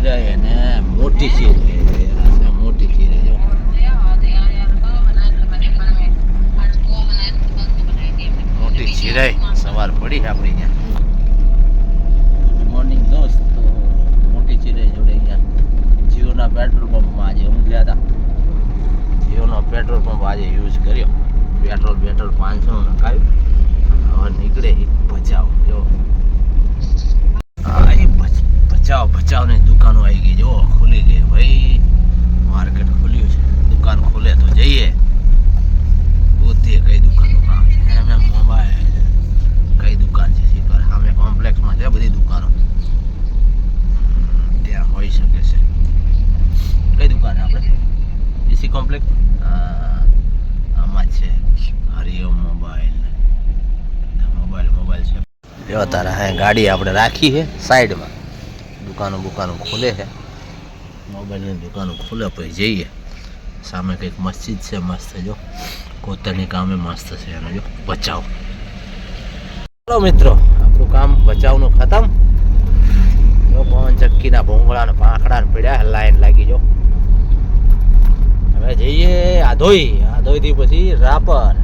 ચિરાય ને મોટી ચીરે મોટી ચીરે જો મોટી ચિરાય સવાર પડી આપણી અહીંયા. ગુડ મોર્નિંગ દોસ્ત. તો મોટી ચિરાય જોડે અહીંયા જીઓના પેટ્રોલ પંપમાં આજે ઊંઘ્યા હતા. જીઓનો પેટ્રોલ પંપ આજે યુઝ કર્યો. પેટ્રોલ 500 નખાયું. હવે નીકળે ભચાઉ જો ભચાઉની દુકાનો આવી ગઈ જો ખુલી ગઈ ભાઈ. માર્કેટ ખુલ્યું છે. દુકાન ખુલે તો જઈએ ગોતીએ કઈ દુકાનનું કામ છે. એમ મોબાઈલ કઈ દુકાન છે શીખર સામે કોમ્પ્લેક્સમાં છે બધી દુકાનો. ત્યાં હોઈ શકે છે. કઈ દુકાન આપણે એસી કોમ્પ્લેક્સ આમાં જ છે. હરિઓમ મોબાઈલ છે. જો તારા હે ગાડી આપણે રાખી છે સાઈડમાં. દુકાનો ખુલે છે. મોબાઈલની દુકાનો ખુલે પછી જઈએ. સામે કંઈક મસ્જિદ છે મસ્ત જો. કોતરની કામે મસ્ત છે એનો જો બચાવ. ચલો મિત્રો આપણું કામ બચાવનું ખતમ. જો પવન ચક્કીના ભોંગળા ને પાંખડા ને પડ્યા લાઈન લાગી જો. હવે જઈએ આધોઈથી પછી રાપર.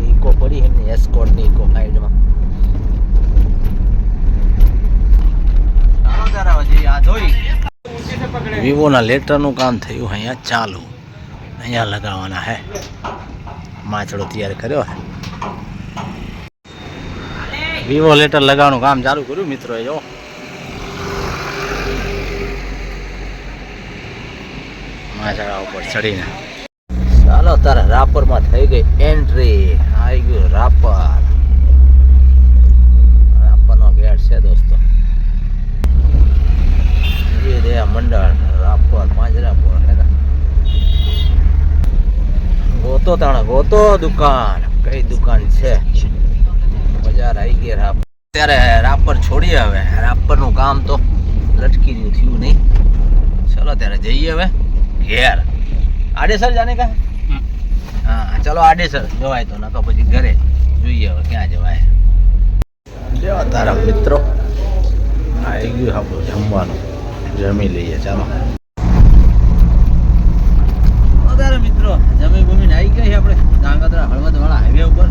ઈકો પડી એમની એસ્કોર્ટની ઈકો સાઈડમાં. વિવોના લેટરનું કામ થયું અહીંયા ચાલુ. અહીંયા લગાવવાના હે. માછડો તૈયાર કર્યો હે. વિવો લેટર લગાવવાનું કામ ચાલુ કર્યું મિત્રો. જો માછડા ઉપર ચડીને ચાલો તારા રાપરમાં થઈ ગઈ એન્ટ્રી. આવી ગયું રાપરનો ગેટ છે દોસ્તો. મંડળ રાપર પાંજરાપોર ગોતો દુકાન. કઈ દુકાન છે? બજાર આવી ગયા રાપર. અત્યારે રાપર છોડીએ. હવે રાપરનું કામ તો લટકી ગયું થયું નહીં. ચલો ત્યારે જઈએ હવે ઘેર. આડેસર જાને કા? હા ચલો આડેસર જવાય તો નકો પછી ઘરે જોઈએ હવે ક્યાં જવાય. જો તારા મિત્રો આવી ગયું આપણું જમવાનું. જમી લઈએ ચાલો. અત્યારે મિત્રો જમીન આવી ગયા છે આપણે ધાંગધ્રા હળવદવાળા હાઈવે ઉપર.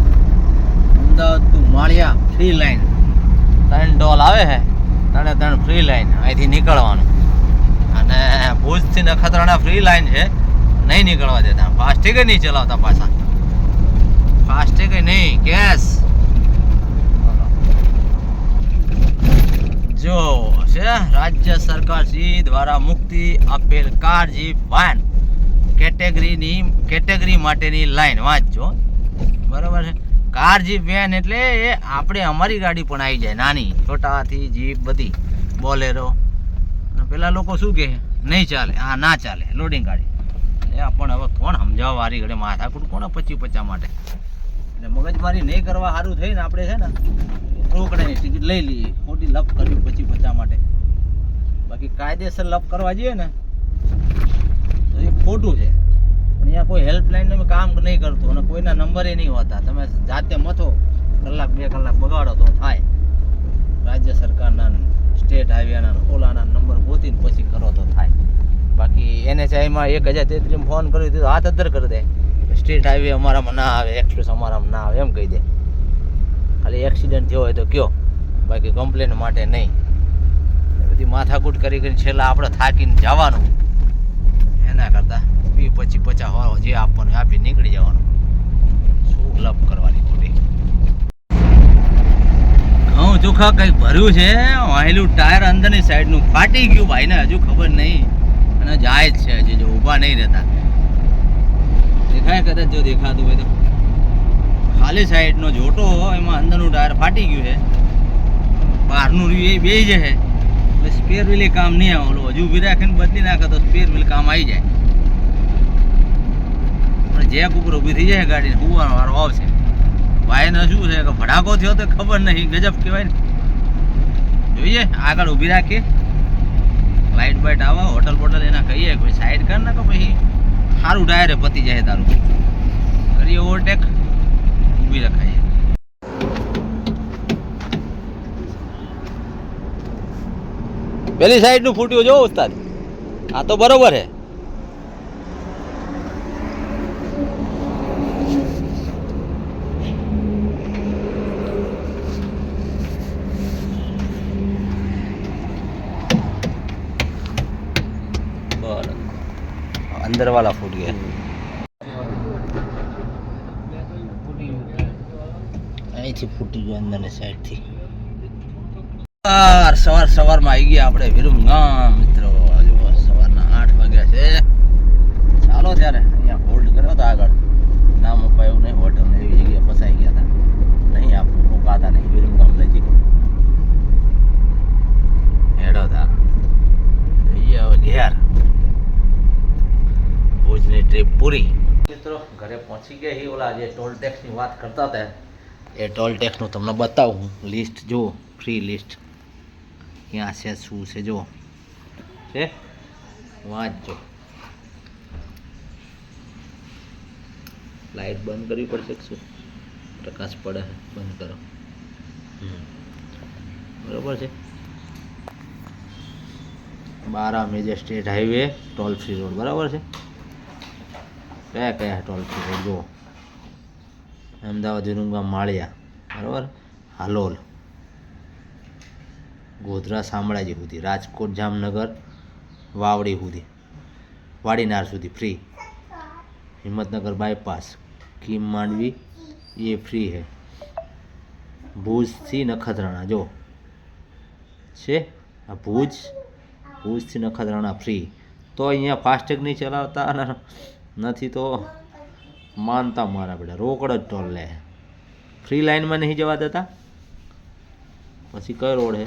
અમદાવાદ ટુ માળિયા ફ્રી લાઈન 3 ટોલ આવે છે. 3 ફ્રી લાઈન અહીંથી નીકળવાનું. અને ભુજથી નખત્રાણા ફ્રી લાઈન છે. નહીં નીકળવા દેતા. ફાસ્ટેગ નહીં ચલાવતા પાછા. ફાસ્ટેગ નહીં કેશ. જો છે રાજ્ય સરકાર શ્રી દ્વારા મુક્તિ આપેલ કાર જીપ વાન કેટેગરી માટેની લાઈન વાંચજો બરાબર છે. કાર જીપ વેન એટલે એ આપણે અમારી ગાડી પણ આવી જાય. નાની છોટાથી જીપ બધી બોલેરો. પેલા લોકો શું કહે નહીં ચાલે. હા ના ચાલે લોડિંગ ગાડી. એ પણ હવે કોણ સમજાવવા વારી ઘડે માથાકૂટ કોણ 25 માટે. એટલે મગજમારી નહીં કરવા સારું થઈને આપણે છે ને રોકડાની ટિકિટ લઈ લઈએ. ખોટી લપ કરવી 25 માટે. બાકી કાયદેસર લપ કરવા જઈએ ને તો એ ખોટું છે. પણ અહીંયા કોઈ હેલ્પલાઇન કામ નહીં કરતું અને કોઈના નંબરે નહીં હોતા. તમે જાતે મથો કલાક 2 કલાક બગાડો તો થાય. રાજ્ય સરકારના સ્ટેટ હાઈવેના ઓલાના નંબર ગોતીને પછી કરો તો થાય. બાકી NHIમાં 1033 ફોન કર્યો તો હાથ અદ્ધર કરી દે. સ્ટેટ હાઈવે અમારામાં ના આવે, એક્સપ્રેસ અમારામાં ના આવે એમ કહી દે. ખાલી એક્સિડન્ટ થયો હોય તો કયો, બાકી કમ્પ્લેન માટે નહીં. બધી માથાકૂટ કરી છેલ્લા આપણે થાકીને જવાનું. એના કરતાં 20-25 વાળો જે આપવાનું આપી નીકળી જવાનું. શું લપ કરવાની ખોટી. ઘઉં ચોખા કંઈક ભર્યું છે. વાહેલું ટાયર અંદરની સાઈડનું ફાટી ગયું. ભાઈને હજુ ખબર નહીં. અને જાય જ છે હજી. જો ઊભા નહીં રહેતા. દેખાય કદાચ જો દેખાતું હોય તો ખાલી સાઈડનો જોટો એમાં અંદરનું ટાયર ફાટી ગયું છે. બહારનું રહ્યું એ બે જ છે. એટલે સ્પેર વ્હીલ કામ નહીં આવે. ઓલો હજુ ઊભી રાખીને બદલી નાખે તો સ્પેર વ્હીલ કામ આવી જાય. પણ જેક ઉપર ઊભી થઈ જાય ગાડીને હુવાનો વારો આવશે. ભાઈને શું છે કે ભડાકો થયો તો ખબર નહીં. ગજબ કહેવાય ને. જોઈએ આગળ ઊભી રાખીએ. લાઇટ બાઇટ આવા હોટલ બોટલ એના કહીએ કોઈ સાઈડ કર નાખો પછી સારું ટાયરે પતી જાય તારું. કરીએ ઓવરટેક. ઊભી રખાઈએ. પેલી સાઈડ નું ફૂટ્યું જો ઉસ્તાદ, આ તો બરોબર હે. अंदर वाला फूट गया. અહીંથી ફૂટી ગયો અંદરની સાઈડથી. સવારમાં આવી ગયા આપણે વિરમગામ મિત્રો. જો સવારના 8 વાગ્યા છે. ચાલો ત્યારે અહીંયા હોલ્ડ કર્યો તો આગળ નામ અપાયું નહીં, હોટલ ને એવી જગ્યાએ ફસાઈ ગયા હતા. નહીં આપણું રોકાતા નહીં, વિરમગામ નજીક હેડો હતા. જઈએ હવે ઘેર. ભુજની ટ્રીપ પૂરી મિત્રો. ઘરે પહોંચી ગયા હી. ઓલા જે ટોલ ટેક્સની વાત કરતા હતા એ ટોલ ટેક્સનું તમને બતાવું. લિસ્ટ જુઓ, ફ્રી લિસ્ટ ક્યાં છે, શું છે જુઓ છે, વાંચજો. લાઇટ બંધ કરવી પડશે, શું પ્રકાશ પડે, બંધ કરો. બરોબર છે. 12 major state highway toll free road બરાબર છે. કયા કયા ટોલ ફ્રી રોડ જુઓ. અમદાવાદ વિરમગામ માળિયા બરાબર, હાલોલ, ગોધરા શામળાજી સુધી, રાજકોટ જામનગર વાવડી સુધી, વાડીનાર સુધી ફ્રી. હિંમતનગર બાયપાસ કીમ માંડવી એ ફ્રી है. ભુજથી નખત્રાણા જો છે આ ભુજથી નખત્રાણા ફ્રી. તો અહીંયા ફાસ્ટેગ નહીં ચલાવતા અને નથી તો માનતા મારા બેટા રોકડ જ ટોલ લે. ફ્રી લાઇનમાં નહીં જવા દેતા. પછી કયો રોડ છે?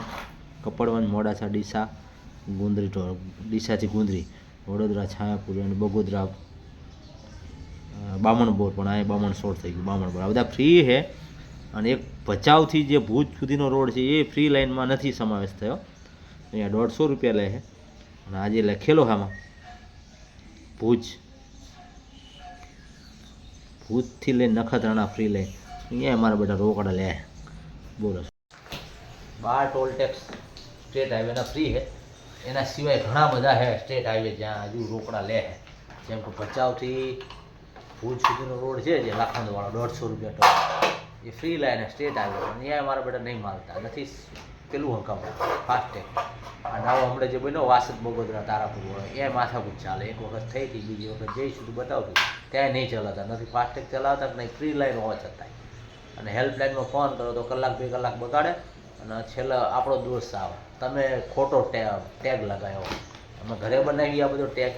કપડવંજ, મોડાસા, ડીસા, ગુંદરી ટોલ, ડીસાથી ગુંદરી, વડોદરા, છાયાપુર અને બગોદરા, બામણબોર. પણ આ બામણ શોર્ટ થઈ ગયું, બામણબોર. આ બધા ફ્રી છે. અને એક ભચાઉથી જે ભુજ સુધીનો રોડ છે એ ફ્રી લાઇનમાં નથી સમાવેશ થયો. અહીંયા 150 રૂપિયા લે છે. અને આજે લખેલો આમાં ભુજથી લઈને નખત્રાણા ફ્રી લાઈન. અહીંયા મારા બધા રોકડા લે. બોલો. 12 ટોલ ટેક્સ સ્ટેટ હાઈવેના ફ્રી છે. એના સિવાય ઘણા બધા છે સ્ટેટ હાઈવે જ્યાં હજુ રોકડા લે છે. જેમ કે ભચાઉથી ભુજ સુધીનો રોડ છે જે લાખણવાળો 150 રૂપિયા ટોલ, એ ફ્રી લાઈન સ્ટેટ હાઈવે. અહીંયા મારા બધા નહીં માલતા નથી પેલું હકામ ફાસ્ટેગ. આ નવો હમણાં જે બન્યો વાસદ બગોદરા તારાપુર વાળો એ માથાકૂટ ચાલે. એક વખત થઈ હતી, બીજી વખત જઈશું તો બતાવતું. ત્યાં નહીં ચલાવતા, નથી ફાસ્ટેગ ચલાવતા, નહીં ફ્રી લાઈન હોવા છતાંય. અને હેલ્પલાઇનમાં ફોન કરો તો કલાક 2 કલાક બગાડે. અને છેલ્લે આપણો દોસ્ત આવે, તમે ખોટો ટેગ લગાવ્યો. અમે ઘરે બનાવી આ બધો ટેગ.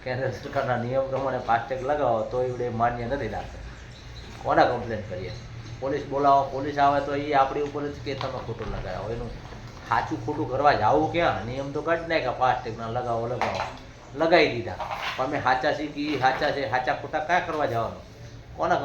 કેન્દ્ર સરકારના નિયમ પ્રમાણે ફાસ્ટેગ લગાવો તો એવડે માન્ય નથી રાખતા. કોના કમ્પ્લેન કરીએ? પોલીસ બોલાવો, પોલીસ આવે તો એ આપણી ઉપર જ કે તમે ખોટું લગાવો. એનું સાચું ખોટું કરવા જાવું ક્યાં? નિયમ તો કાઢી નાખ્યા ફાસ્ટેગના, લગાવો લગાવી દીધા. પણ અમે સાચા શીખી, સાચા છે, સાચા ખોટા ક્યાં કરવા જવાનું? કોના